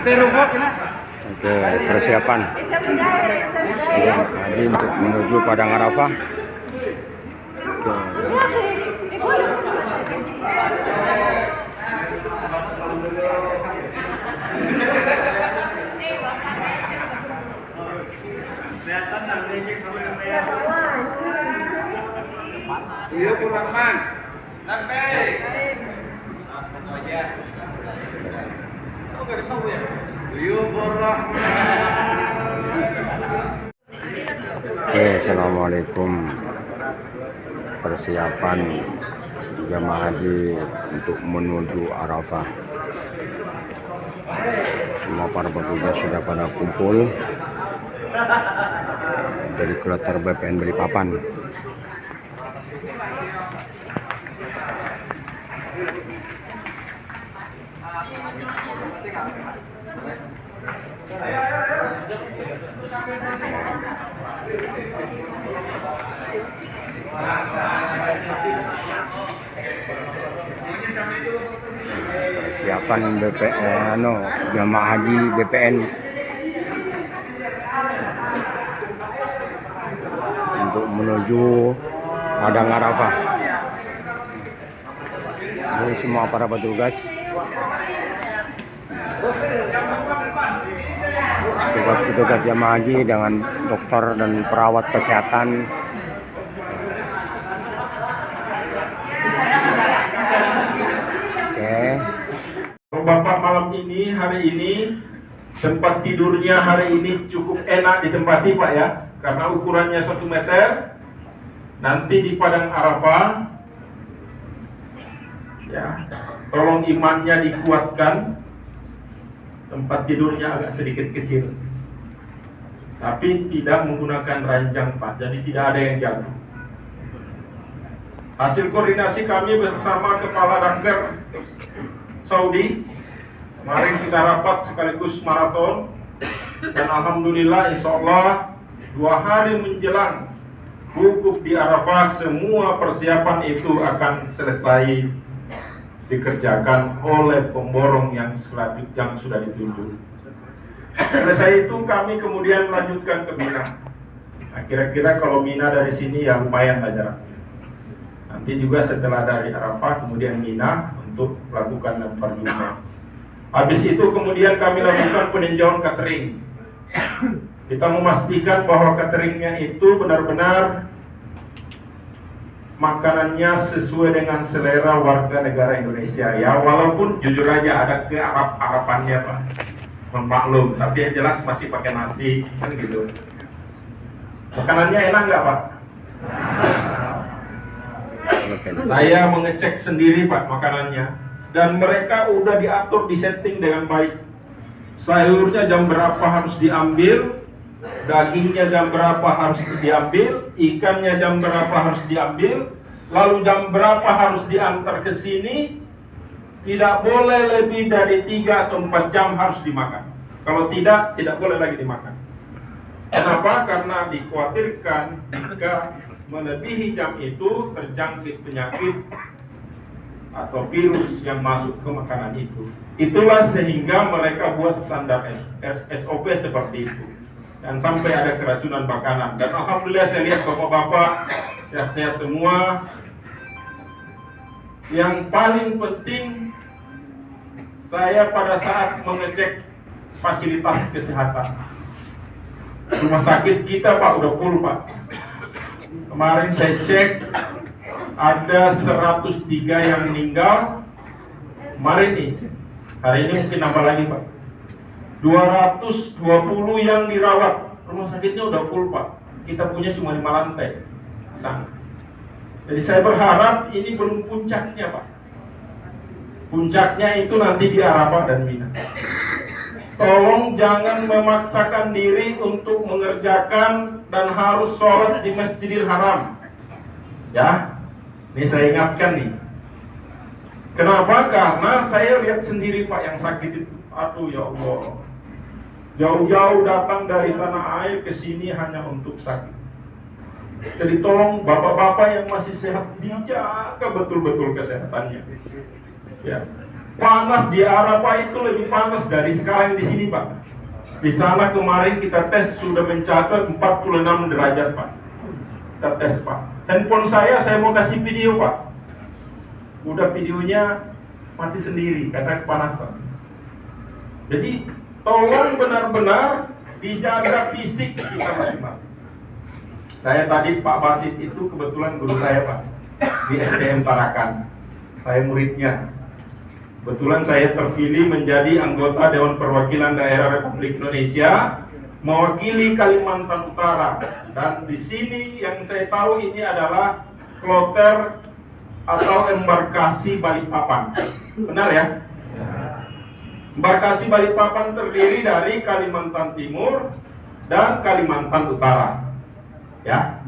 Oke, persiapan haji untuk menuju Padang Arafah. Oke, assalamualaikum. Persiapan jamaah haji untuk menuju Arafah. Semua para petugas sudah pada kumpul dari kloter BPN Balikpapan. Persiapan BPN, jamaah haji BPN untuk menuju Padang Arafah. Ini semua para petugas, petugas jamaah haji dengan dokter dan perawat kesehatan. Bapak malam ini, hari ini, tempat tidurnya hari ini cukup enak ditempati Pak ya, karena ukurannya 1 meter. Nanti di Padang Arafah, ya, tolong imannya dikuatkan. Tempat tidurnya agak sedikit kecil, tapi tidak menggunakan ranjang Pak, jadi tidak ada yang jatuh. Hasil koordinasi kami bersama Kepala Danker Saudi, kemarin kita rapat sekaligus maraton, dan alhamdulillah insya Allah 2 hari menjelang wukuf di Arafah, semua persiapan itu akan selesai dikerjakan oleh pemborong yang sudah ditunjuk. Selesai itu kami kemudian melanjutkan ke Mina. Nah, kira-kira kalau Mina dari sini ya lumayan lah jaraknya. Nanti juga setelah dari Arafah kemudian Mina untuk melakukan lempar jumrah. Habis itu kemudian kami lakukan peninjauan catering. Kita memastikan bahwa cateringnya itu benar-benar makanannya sesuai dengan selera warga negara Indonesia ya, walaupun jujur aja ada kearab-arabannya Pak, maklum, tapi yang jelas masih pakai nasi kan gitu. Makanannya enak nggak Pak? Saya mengecek sendiri Pak makanannya, dan mereka udah diatur, disetting dengan baik. Sayurnya jam berapa harus diambil, dagingnya jam berapa harus diambil, ikannya jam berapa harus diambil, lalu jam berapa harus diantar ke sini. Tidak boleh lebih dari 3 atau 4 jam harus dimakan. Kalau tidak boleh lagi dimakan. Kenapa? Karena dikhawatirkan jika melebihi jam itu terjangkit penyakit atau virus yang masuk ke makanan itu. Itulah sehingga mereka buat standar SOP seperti itu. Dan sampai ada keracunan makanan. Dan alhamdulillah saya lihat bapak-bapak sehat-sehat semua. Yang paling penting, saya pada saat mengecek fasilitas kesehatan, rumah sakit kita Pak udah full Pak. Kemarin saya cek ada 103 yang meninggal. Kemarin nih, hari ini mungkin nambah lagi Pak. 220 yang dirawat. Rumah sakitnya udah full Pak. Kita punya cuma 5 lantai sana. Jadi saya berharap ini belum puncaknya Pak. Puncaknya itu nanti di Arafah dan Mina. Tolong jangan memaksakan diri untuk mengerjakan dan harus sholat di Masjidil Haram. Ya, ini saya ingatkan nih. Kenapa? Karena saya lihat sendiri Pak yang sakit itu. Aduh ya Allah. Jauh-jauh datang dari tanah air ke sini hanya untuk sakit. Jadi tolong bapak-bapak yang masih sehat dijaga betul-betul kesehatannya. Ya. Panas di Arafah itu lebih panas dari sekarang di sini, Pak. Di sana kemarin kita tes sudah mencatat 46 derajat, Pak. Kita tes, Pak. Handphone saya mau kasih video, Pak. Udah videonya mati sendiri karena kepanasan. Jadi tolong benar-benar dijaga fisik kita masing-masing. Saya tadi Pak Basit itu kebetulan guru saya, Pak, di SDM Tarakan. Saya muridnya. Kebetulan saya terpilih menjadi anggota Dewan Perwakilan Daerah Republik Indonesia mewakili Kalimantan Utara. Dan di sini yang saya tahu ini adalah kloter atau embarkasi Balikpapan. Benar ya? Embarkasi Balikpapan terdiri dari Kalimantan Timur dan Kalimantan Utara. Ya.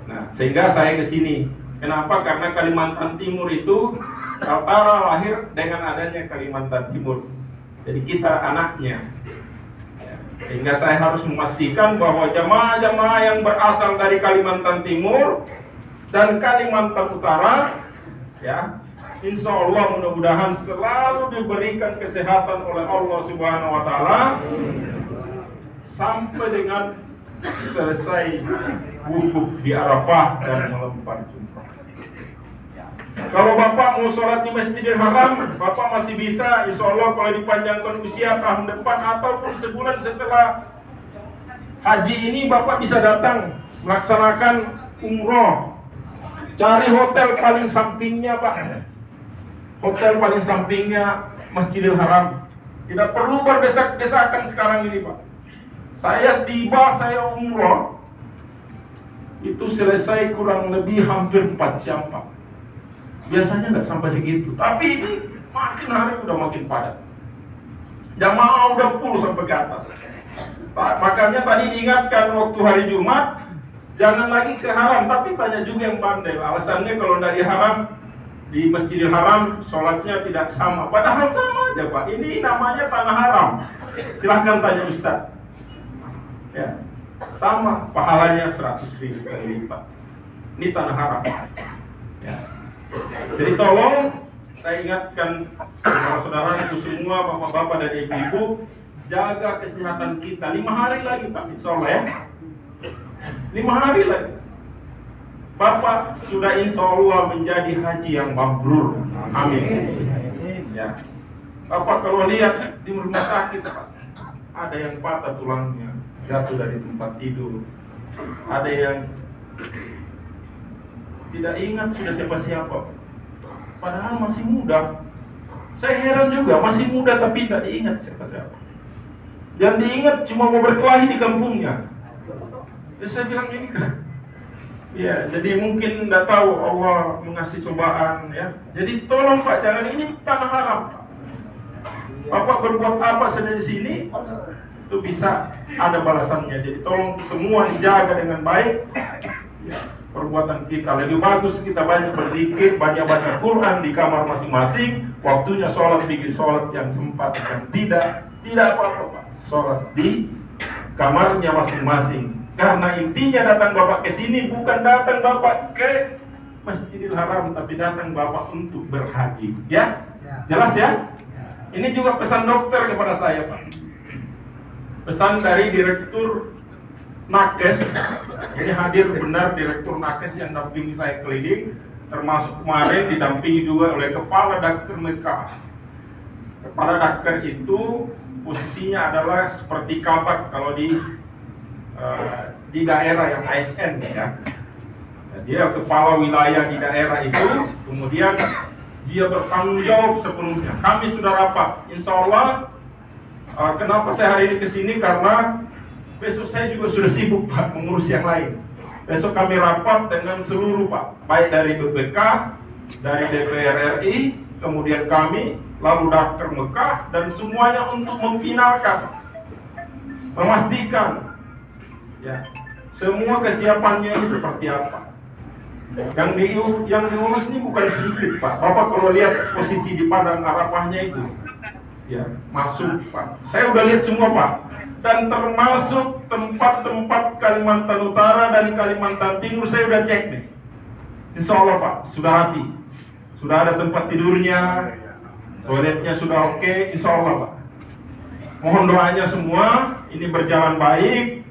Nah, sehingga saya ke sini. Kenapa? Karena Kalimantan Timur itu Kaltara lahir dengan adanya Kalimantan Timur. Jadi kita anaknya. Ya. Sehingga saya harus memastikan bahwa jamaah-jamaah yang berasal dari Kalimantan Timur dan Kalimantan Utara, ya, insya Allah mudah-mudahan selalu diberikan kesehatan oleh Allah Subhanahu Wa Taala sampai dengan selesai wukuf di Arafah dan melempar jumrah. Kalau Bapak mau sholat di Masjidil Haram, Bapak masih bisa, insya Allah kalau dipanjangkan usia tahun depan ataupun sebulan setelah haji ini Bapak bisa datang melaksanakan umroh. Cari hotel paling sampingnya, Pak. Hotel paling sampingnya Masjidil Haram. Tidak perlu berdesak-desakan sekarang ini, Pak. Saya tiba, saya umroh, itu selesai kurang lebih hampir 4 jam, Pak. Biasanya nggak sampai segitu, tapi ini makin hari udah makin padat. Jamaah udah full sampai ke atas. Makanya tadi diingatkan waktu hari Jumat, jangan lagi ke Haram, tapi banyak juga yang pandai. Alasannya kalau dari Haram, di Masjidil Haram, sholatnya tidak sama. Padahal sama aja, Pak. Ini namanya tanah haram. Silahkan tanya Ustaz. Ya, sama, pahalanya 100.000 kali lipat. Ini tanah haram. Ya. Jadi tolong saya ingatkan saudara-saudara itu semua, bapak-bapak dan ibu-ibu, jaga kesehatan kita. 5 hari lagi, Pak, insya Allah ya. 5 hari lagi. Bapak sudah insya Allah menjadi haji yang mabrur. Amin. Ya. Bapak kalau lihat di rumah sakit, Pak, ada yang patah tulangnya, jatuh dari tempat tidur. Ada yang tidak ingat sudah siapa-siapa, padahal masih muda. Saya heran juga, masih muda tapi tidak diingat siapa-siapa. Yang diingat cuma mau berkelahi di kampungnya. Jadi saya bilang ini kan, ya, jadi mungkin tidak tahu Allah mengasih cobaan, ya. Jadi tolong Pak, jangan, ini tanah haram, Pak. Bapak berbuat apa saja di sini, itu bisa ada balasannya. Jadi tolong semua dijaga dengan baik. Ya. Perbuatan kita lebih bagus, kita banyak berzikir, banyak baca Quran di kamar masing-masing. Waktunya sholat, bikin sholat yang sempat, yang tidak apa-apa, Pak. Sholat di kamarnya masing-masing. Karena intinya datang Bapak ke sini bukan datang Bapak ke Masjidil Haram, tapi datang Bapak untuk berhaji. Ya, jelas ya? Ini juga pesan dokter kepada saya, Pak. Pesan dari Direktur Nakes, ini hadir benar Direktur Nakes yang dampingi saya keliling, termasuk kemarin didampingi juga oleh Kepala Daker Mekah. Kepala Daker itu posisinya adalah seperti kabak kalau di daerah yang ASN, ya. Dia kepala wilayah di daerah itu, kemudian dia bertanggung jawab sepenuhnya. Kami sudah rapat, insya Allah. Kenapa saya hari ini kesini? Karena besok saya juga sudah sibuk, Pak, mengurus yang lain. Besok kami rapat dengan seluruh, Pak, baik dari BPK, dari DPR RI, kemudian kami, lalu Daker Mekah, dan semuanya untuk memfinalkan, memastikan, ya, semua kesiapannya ini seperti apa. Yang diurus ini bukan sedikit, Pak. Bapak kalau lihat posisi di padang Arafahnya itu, ya, masuk, Pak. Saya udah lihat semua, Pak. Dan termasuk tempat-tempat Kalimantan Utara dan Kalimantan Timur saya udah cek nih. Insya Allah, Pak, sudah rapi. Sudah ada tempat tidurnya, toiletnya sudah oke, insya Allah Pak. Mohon doanya semua, ini berjalan baik,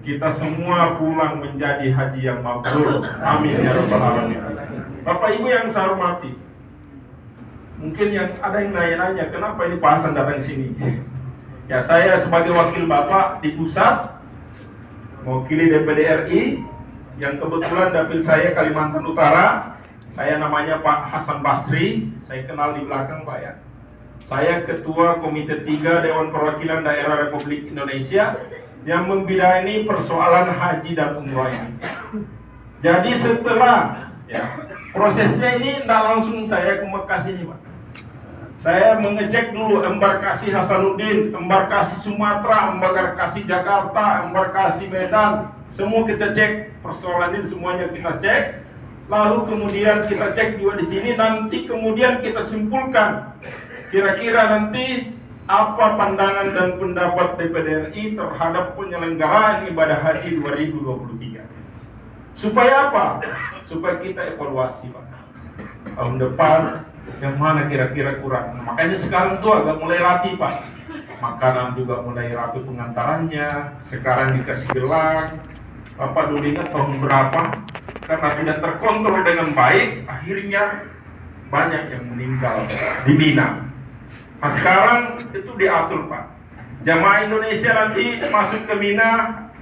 kita semua pulang menjadi haji yang mabrur. Amin ya rabbal alamin. Bapak Ibu yang saya hormati, mungkin yang ada yang nanya-nanya, kenapa ini Pak Hasan datang ke sini? Ya, saya sebagai wakil Bapak di pusat, mewakili DPD RI, yang kebetulan dapil saya Kalimantan Utara. Saya namanya Pak Hasan Basri, saya kenal di belakang Pak ya. Saya Ketua Komite 3 Dewan Perwakilan Daerah Republik Indonesia yang membidangi persoalan haji dan umroh ini. Jadi setelah prosesnya ini tidak langsung saya ke Mekah sini Pak. Saya mengecek dulu embarkasi Hasanuddin, embarkasi Sumatera, embarkasi Jakarta, embarkasi Medan. Semua kita cek, persoalan ini semuanya kita cek. Lalu kemudian kita cek juga di sini, nanti kemudian kita simpulkan kira-kira nanti apa pandangan dan pendapat DPD RI terhadap penyelenggaraan ibadah haji 2023. Supaya apa? Supaya kita evaluasi Pak. Tahun depan yang mana kira-kira kurang. Makanya sekarang tuh agak mulai rapi Pak. Makanan juga mulai rapi pengantarannya. Sekarang dikasih gelang. Bapak dulu ingat tahun berapa? Karena tidak terkontrol dengan baik, akhirnya banyak yang meninggal di Mina. Nah, sekarang itu diatur Pak. Jamaah Indonesia nanti masuk ke Mina,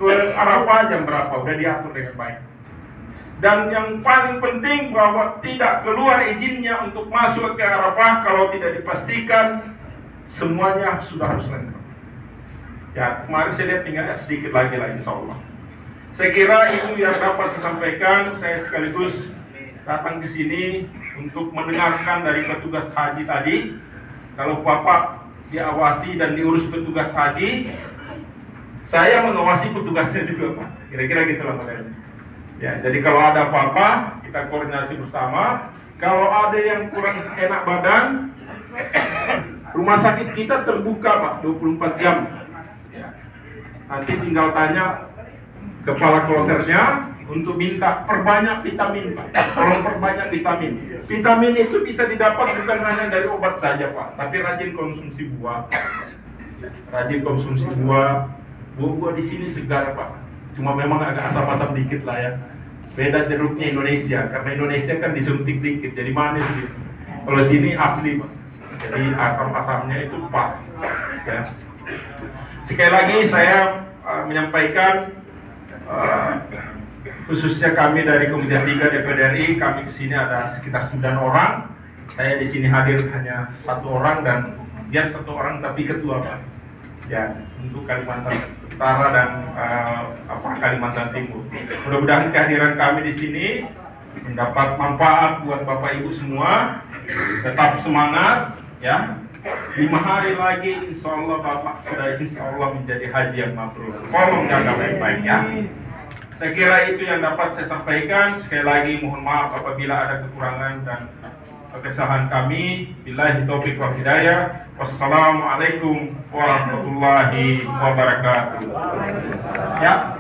ke Arafah jam berapa? Udah diatur dengan baik. Dan yang paling penting bahwa tidak keluar izinnya untuk masuk ke Arafah kalau tidak dipastikan semuanya sudah harus lengkap. Ya, kemarin saya lihat tinggal sedikit lagi lah insya Allah. Saya kira itu yang dapat saya sampaikan. Saya sekaligus datang ke sini untuk mendengarkan dari petugas haji tadi. Kalau Bapak diawasi dan diurus petugas haji, saya mengawasi petugasnya juga Pak. Kira-kira gitulah modelnya. Ya, jadi kalau ada apa-apa, kita koordinasi bersama. Kalau ada yang kurang enak badan, rumah sakit kita terbuka Pak, 24 jam. Ya. Nanti tinggal tanya kepala kloternya untuk minta perbanyak vitamin Pak. Tolong perbanyak vitamin. Vitamin itu bisa didapat bukan hanya dari obat saja Pak, tapi rajin konsumsi buah. Rajin konsumsi buah. Buah-buah di sini segar Pak. Cuma memang agak asam-asam dikit lah ya. Beda jeruknya Indonesia, karena Indonesia kan disuntik dikit, jadi manis gitu. Kalau sini asli Pak. Jadi asam-asamnya itu pas. Ya. Sekali lagi saya menyampaikan khususnya kami dari Komite 3 DPD RI, kami kesini ada sekitar 9 orang. Saya di sini hadir hanya 1 orang dan dia 1 orang tapi ketua Pak. Ya, untuk Kalimantan Utara dan Kalimantan Timur. Mudah-mudahan kehadiran kami di sini mendapat manfaat buat Bapak Ibu semua. Tetap semangat, ya. 5 hari lagi, insya Allah Bapak sudah insya Allah menjadi haji yang mabrur. Tolong jaga baik-baik ya. Saya kira itu yang dapat saya sampaikan. Sekali lagi mohon maaf apabila ada kekurangan dan kesalahan kami. Billahi taufiq wal hidayah. Wassalamualaikum warahmatullahi wabarakatuh. Ya.